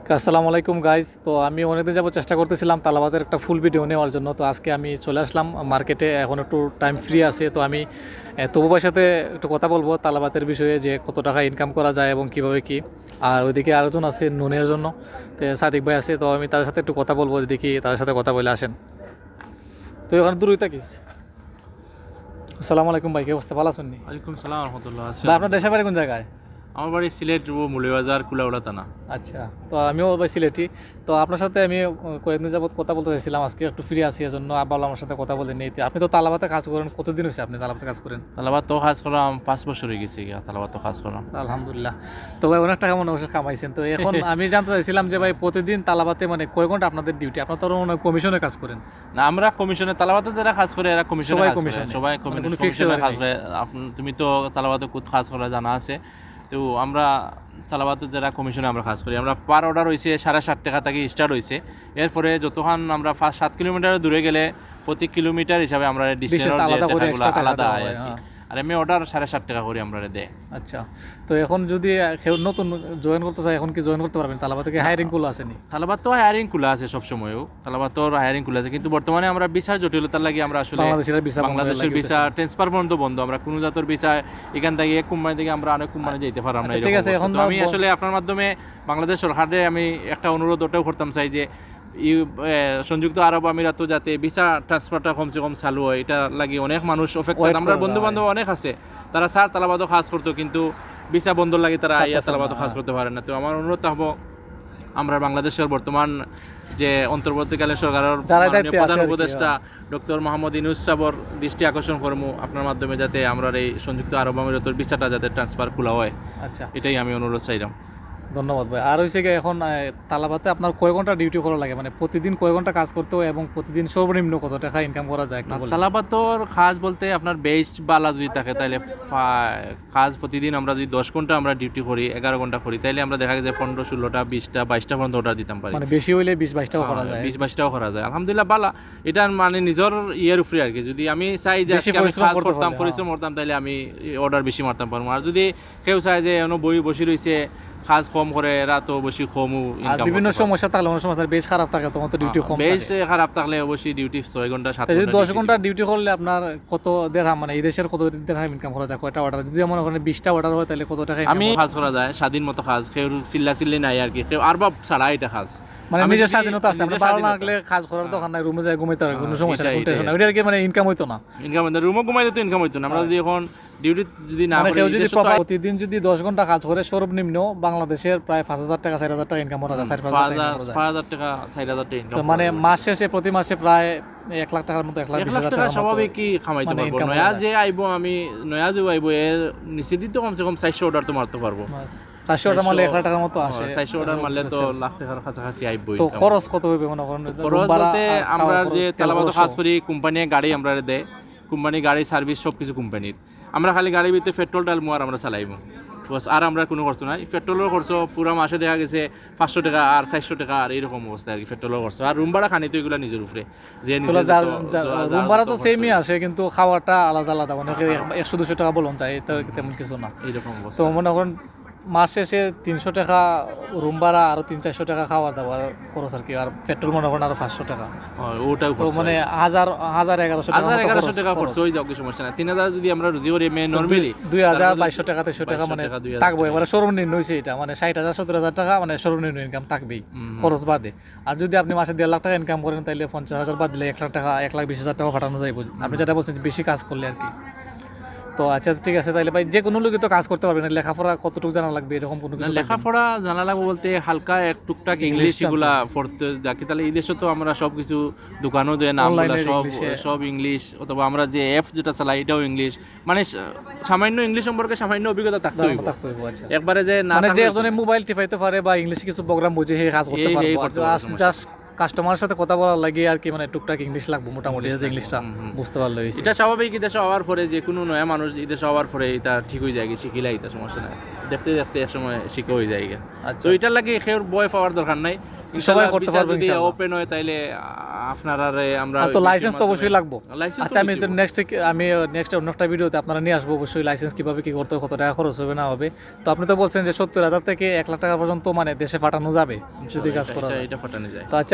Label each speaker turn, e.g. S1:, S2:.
S1: আসসালামু আলাইকুম গাইজ। তো আমি অনেকদিন যাবো চেষ্টা করতেছিলাম তালাবাতের একটা ফুল ভিডিও নেওয়ার জন্য। তো আজকে আমি চলে আসলাম মার্কেটে, এখন একটু টাইম ফ্রি আছে। তো আমি তবু ভাইয়ের সাথে একটু কথা বলবো তালাবাতের বিষয়ে, যে কত টাকা ইনকাম করা যায় এবং কীভাবে কী। আর ওইদিকে আরেকজন আছে নুনের জন্য, তো সাদিক ভাই আছে। তো আমি তাদের সাথে একটু কথা বলবো, দেখি তাদের সাথে কথা বলে আসেন। তো এখানে দূরই থাকিস। আসসালামু আলাইকুম ভাই, কি অবস্থা? ভালো আছেন নি?
S2: ওয়ালাইকুম সালাম রহমতুল্লাহ।
S1: ভাই আপনার দেশের বাড়ি কোন জায়গায়?
S2: আমার বাড়ি সিলেট মৌলভীবাজার কুলাউড়া থানা।
S1: আচ্ছা, তো আমিও ভাই সিলেটি। তো আপনার সাথে আমি কয়েকদিন যাবত কথা বলতে চাইছিলাম, আজকে একটু ফ্রি আছি, এজন্য আবার আমার সাথে কথা বলে নিই। আপনি তো তালাবাতে কাজ করেন, কতদিন হয়েছে আপনি তালাবাতে কাজ করেন?
S2: তালাবাদ তো কাজ করলাম 5 বছর হয়ে গেছে তালাবাদ তো কাজ করলাম।
S1: আলহামদুলিল্লাহ। তো ভাই অনেক টাকা মনে হয় কামাইছেন। তো এখন আমি জানতে চাইছিলাম যে ভাই প্রতিদিন তালাবাতে মানে কয় ঘন্টা আপনাদের ডিউটি? আপনার তো মনে হয় কমিশনে কাজ করেন।
S2: না, আমরা কমিশনে তালাবাতে যারা কাজ করে এরা কমিশনে
S1: সবাই
S2: কাজ করে,
S1: কমিশনে?
S2: সবাই
S1: মানে কোনো fixed
S2: কমিশনে
S1: salary
S2: কাজ
S1: নেই?
S2: করে। তুমি তো তালাবাতে খুদ কাজ করা জানা আছে। তো আমরা তালাবাতে যারা কমিশনে আমরা কাজ করি, আমরা পার অর্ডার হয়েছে 7.5 টাকা থেকে স্টার্ট হয়েছে। এরপরে যতক্ষণ আমরা 7 কিলোমিটার দূরে গেলে প্রতি কিলোমিটার হিসাবে আমরা ডিস্টেন্স
S1: আলাদা করে
S2: টাকাগুলো
S1: extra টাকা
S2: আলাদা
S1: দেওয়া
S2: হয়
S1: হয়,
S2: আর কি।
S1: হ্যাঁ।
S2: আর এমনি অর্ডার 7.5 টাকা করে আমরা দেয়।
S1: আচ্ছা, তো এখন যদি কেউ নতুন জয়েন করতে চায়, এখন কি জয়েন করতে পারবেন? তালাবাতে কি হায়ারিং গুলো আসেনি?
S2: তালাবাদ তো হায়ারিং খোলা আছে সবসময়ও, তালাবাদ তো হায়ারিং খোলা আছে, কিন্তু বর্তমানে আমরা ভিসার জটিলতার লাগে আমরা আসলে বাংলাদেশের ভিসা ট্রান্সফার পর্যন্ত বন্ধ। আমরা কোনো জাতের ভিসা এখান থেকে এক কোম্পানি থেকে আমরা অনেক কোম্পানি যেতে পারলাম না।
S1: ঠিক আছে, এখন
S2: আমি আসলে আপনার মাধ্যমে বাংলাদেশ সরকারে আমি একটা অনুরোধ ওটাও করতাম চাই যে সংযুক্ত আরব আমিরাতও যাতে ভিসা ট্রান্সফারটা কমসে কম চালু হয়। এটা লাগে অনেক মানুষ অপেক্ষা, আমরা বন্ধু বান্ধব অনেক আছে, তারা স্যার তালাবাদও কাজ করতো, কিন্তু ভিসা বন্ধ লাগে, তারা আইয়া তালাবাদও কাজ করতে পারে না। তো আমার অনুরোধ হবো, আমরা বাংলাদেশের বর্তমান যে অন্তর্বর্তীকালীন সরকারের প্রধান উপদেষ্টা ডক্টর মোহাম্মদ ইউনূস সাহেবের দৃষ্টি আকর্ষণ করবো আপনার মাধ্যমে, যাতে আমরা এই সংযুক্ত আরব আমিরাতের ভিসাটা যাতে ট্রান্সফার খোলা হয়।
S1: আচ্ছা,
S2: এটাই আমি অনুরোধ চাইলাম।
S1: ধন্যবাদ ভাই। আর হয়েছে কি, এখন তালাবাতে আপনার কয় ঘন্টা ডিউটি করা লাগে, মানে প্রতিদিন কয় ঘন্টা কাজ করতে হয় এবং প্রতিদিন সর্বনিম্ন কত টাকা ইনকাম করা যায় একটু বলুন।
S2: তালাবাতর কাজ বলতে আপনার বেস্ট বালা যদি থাকে তাহলে কাজ প্রতিদিন আমরা যদি 10 ঘন্টা আমরা ডিউটি করি, 11 ঘন্টা করি, তাহলে আমরা দেখা যায় 15, 16টা, 20টা, 22টা পর্যন্ত অর্ডার দিতাম পারি।
S1: মানে বেশি হইলে 20-22টাও করা যায়?
S2: 20-22টাও করা যায়, আলহামদুলিল্লাহ বালা। এটা মানে নিজের ইয়ের উপরে আর কি। যদি আমি চাই যে আমি কাজ করতাম, পরিশ্রম করতাম, তাহলে আমি অর্ডার বেশি মারতাম পারবো। আর যদি কেউ চায় যে বই বসে রয়েছে, কাজ কম করে, এরা তো বেশি কমও ইনকাম।
S1: বিভিন্ন সমস্যা থাকলে, অনেক সমস্যা বেশ খারাপ থাকে, তখন তো ডিউটি কম।
S2: বেশ খারাপ থাকলে অবশ্যই ডিউটি 6 ঘন্টা 7 ঘন্টা।
S1: 10 ঘন্টা ডিউটি করলে আপনার কত দিরহাম, মানে এই দেশের কত দিরহাম ইনকাম করা যায়? কয়টা অর্ডার যদি মনে করেন 20টা অর্ডার হয়, তাহলে কত টাকা
S2: আমি কাজ করা যায়? স্বাধীন মতো কাজ, কেউ চিল্লি নাই আর কি, কেউ আর বাপ ছাড়া এটা কাজ
S1: মানে নিজের স্বাধীনতা আছে। আমরা ভালো না লাগলে কাজ করার দোকান নাই, রুমে যায় ঘুমাইতে পারে, কোনো সমস্যা নেই, টেনশন নাই। ওইটার কি মানে ইনকাম হইতো না?
S2: ইনকাম হইতো, রুমে ঘুমাইলে তো ইনকাম হইতো না। আমরা যদি এখন ডিউটি যদি না করি,
S1: কেউ যদি প্রতিদিন যদি 10 ঘন্টা কাজ করে, সর্বনিম্ন বাংলাদেশের প্রায় 5,000 টাকা 4,000 টাকা ইনকাম করা যায়।
S2: 5,000 টাকা 4,000 টাকা ইনকাম।
S1: তো মানে মাস শেষে প্রতি মাসে প্রায় 1 লাখ টাকার মতো, 1,20,000 টাকা
S2: স্বাভাবিক কি কামাইতে পারবো। নয়া যে আইবো, আমি নয়া যে আইবো, এর নিচে দিতে কমসে কম 400 অর্ডার তো মারতে পারবো।
S1: 400 অর্ডার মারলে 1 লাখ টাকার মতো আসে।
S2: 400 অর্ডার মারলে তো লাখ টাকার কাছাকাছি আইবো।
S1: তো খরচ কত হবে মনে করেন?
S2: খরচ বলতে আমরা যে তালাবাদ কাজ করি, কোম্পানি গাড়ি আমরা দেয়, কোম্পানি গাড়ি সার্ভিস সব কিছু কোম্পানির। আমরা খালি গাড়ির ভিতরে পেট্রোল ডালমু আর আমরা চালাইবো, বস। আর আমরা কোনো খরচ নাই। পেট্রোলের খরচ পুরো মাসে দেখা গেছে 500 টাকা আর 400 টাকা আর এরকম অবস্থা আর কি পেট্রোলের খরচ। আর রুম ভাড়া খানি তো এগুলো নিজের উপরে, যে
S1: রুম ভাড়া তো সেমই আসে, কিন্তু খাওয়াটা আলাদা আলাদা, মানে 100-200 টাকা বলুন তাই, তেমন কিছু না
S2: এইরকম অবস্থা।
S1: তো মনে করেন মাস শেষে 300 টাকা রুম ভাড়া, আরো 300-400 টাকা খাওয়া দাওয়ার খরচ আর কি। আর পেট্রোল মনে করেন আরো 500 টাকা,
S2: ওটাও
S1: তো মানে 1,000-1,100
S2: টাকা খরচ হয়ে যাও, কিছু সমস্যা না। 3,000 যদি আমরা রুজি করি নরমালি,
S1: 2,000-2,200 টাকা 300 টাকা মানে থাকবো। এবারে সর্বনিম্ন হয়েছে এটা, মানে 60,000-70,000 টাকা মানে সর্বনিম্ন ইনকাম থাকবেই খরচ বাদে। আর যদি আপনি মাসে 1.5 লাখ টাকা ইনকাম করেন, তাহলে 50,000 বাদ দিলে 1 লাখ টাকা, 1,20,000 টাকা ফাটানো যাইব, আপনি যেটা বলছেন বেশি কাজ করলে আর কি। তো আচ্ছা, ঠিক আছে, তাহলে ভাই যে কোনো লোকই তো কাজ করতে পারবে না। লেখাপড়া কতটুকু জানা লাগবে এরকম কোনো কিছু?
S2: লেখাপড়া জানা লাগবে বলতে হালকা এক টুকটাক ইংলিশ এগুলা পড়তে যাকে, তাহলে এই দেশে তো আমরা সব কিছু দোকানও যে নামগুলা সব ইংলিশ, অথবা আমরা যে অ্যাপ যেটা চালাই এটাও ইংলিশ, মানে সামান্য ইংলিশ সম্পর্কে সামান্য অভিজ্ঞতা থাকতে হবে। একবারে যে না,
S1: মানে যে একজনে মোবাইল টিপাইতে পারে বা ইংলিশে কিছু প্রোগ্রাম বুঝে সেই কাজ করতে পারবে, জাস্ট কাস্টমারের সাথে কথা বলার লাগে আর কি। মানে টুকটাক ইংলিশ লাগবে মোটামুটি, ইংলিশটা বুঝতে পারলে
S2: এটা স্বাভাবিক। এই দেশে হওয়ার পরে যে কোনো নয়া মানুষ এই দেশে হওয়ার পরে এটা ঠিক হয়ে যায়, শিখিলাই এটা সমস্যা নাই, দেখতে দেখতে এক সময় শিখে হয়ে যায়। তো এটার লাগে কেউ বয় পাওয়ার দরকার নাই, সবাই করতে পারবে। যদি ওপেন হয় তাইলে আপনারা আমরা
S1: তো লাইসেন্স তো অবশ্যই লাগবে।
S2: লাইসেন্স
S1: আচ্ছা আমি নেক্সট অন্য একটা ভিডিওতে আপনারা নিয়ে আসবো অবশ্যই লাইসেন্স কিভাবে কি করতে হবে, কত টাকা খরচ হবে না হবে। তো আপনি তো বলছেন যে 70,000 থেকে 1 লাখ টাকা পর্যন্ত মানে দেশে পাঠানো যাবে যদি কাজ করা হয়।
S2: এটা ফাটানো যায়।
S1: তো আচ্ছা